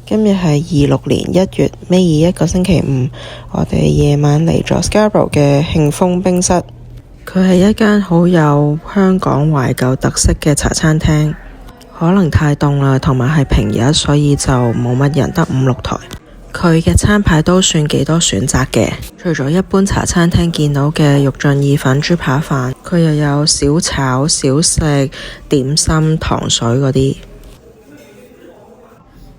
今日係26年1月尾2一個星期五，我哋夜晚嚟咗 Scarborough 嘅慶豐冰室。佢係一間好有香港懷舊特色嘅茶餐廳。可能太凍啦，同埋係平日，所以就冇乜人，得5-6台。佢嘅餐牌都算幾多選擇嘅，除咗一般茶餐廳見到嘅肉醬意粉、豬扒飯，佢又有小炒、小食、點心、糖水嗰啲。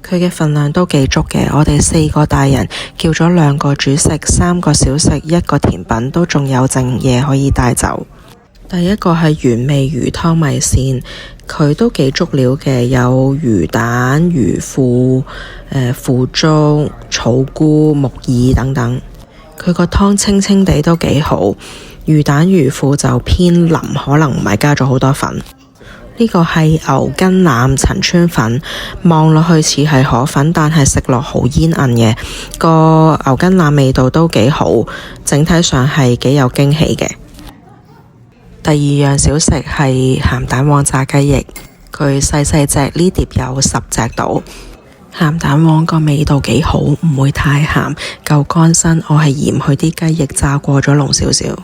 佢嘅份量都幾足嘅，我哋4個大人叫咗2個主食、3個小食、1個甜品，都仲有剩嘢可以帶走。第一個係原味魚湯米線，佢都幾足料嘅，有魚蛋、魚腐、腐竹、草菇、木耳等等。佢個湯清清地都幾好，魚蛋魚腐就偏腍，可能唔係加咗好多粉。呢個係牛筋腩陳村粉，望落去似係河粉，但係食落好煙韌嘅。個牛筋腩味道都幾好，整體上係幾有驚喜嘅。第二樣小食係鹹蛋黃炸雞翼，佢細細隻，呢碟有10隻到。鹹蛋黃個味道幾好，唔會太鹹，夠乾身。我係嫌佢啲雞翼炸過咗濃少少。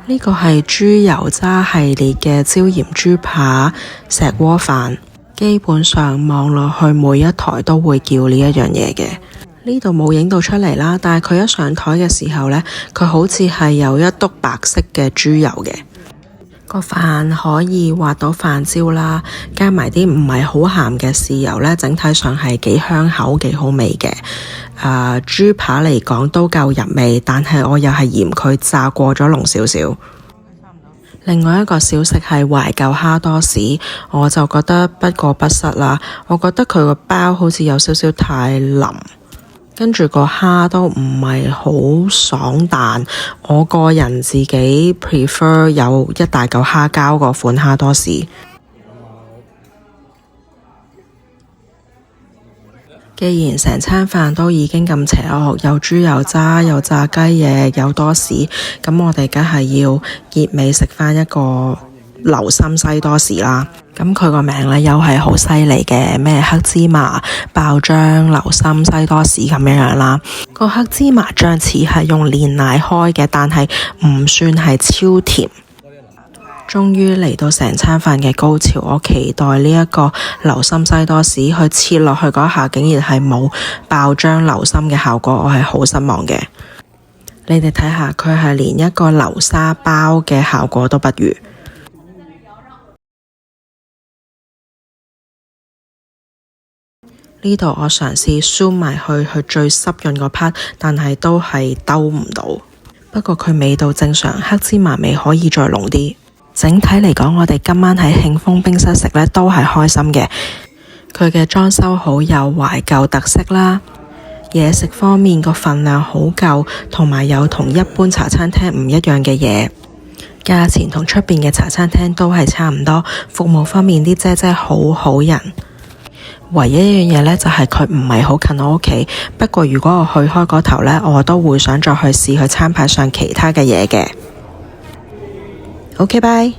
呢個係豬油渣系列嘅椒鹽豬扒石鍋飯，基本上望落去每一台都會叫呢一樣嘢嘅。呢度冇影到出嚟啦，但係佢一上台嘅時候呢，佢好似係有一篤白色嘅豬油嘅。個飯可以滑到飯焦啦，加埋啲唔係好鹹嘅豉油呢，整體上係幾香口，幾好味嘅。豬扒嚟講都夠入味，但係我又係嫌佢炸過咗濃少少。另外一個小食係懷舊蝦多士，我就覺得不過不失啦。我覺得佢個包好似有少少太腍，跟住個蝦都唔係好爽彈。我個人自己 prefer 有一大嚿蝦膠嗰款蝦多士。既然成餐飯都已經咁邪惡，有豬油渣，有炸雞翼，有多士，咁我哋梗係要結尾食返一個流心西多士啦。咁佢個名呢又係好犀利嘅，咩黑芝麻爆漿流心西多士咁樣啦。個黑芝麻醬似係用煉奶開嘅，但係唔算係超甜。終於嚟到成餐飯嘅高潮，我期待呢一個流心西多士，佢切落去嗰下竟然係冇爆漿流心嘅效果，我係好失望嘅。你哋睇下，佢係連一個流沙包嘅效果都不如。呢度我嘗試 zoom 埋去最濕潤個 part， 但係都係兜唔到。不過佢味道正常，黑芝麻味可以再濃啲。整體嚟講，我哋今晚喺慶豐冰室食呢都係開心嘅。佢嘅裝修好有懷舊特色啦，嘢食方面個份量好夠，同埋有同一般茶餐廳唔一樣嘅嘢。價錢同出邊嘅茶餐廳都係差唔多。服務方面啲姐姐好好人。唯一一樣嘢呢，就係佢唔係好近我屋企，不過如果我去開嗰頭呢，我都會想再去試佢餐牌上其他嘅嘢嘅。OK，bye。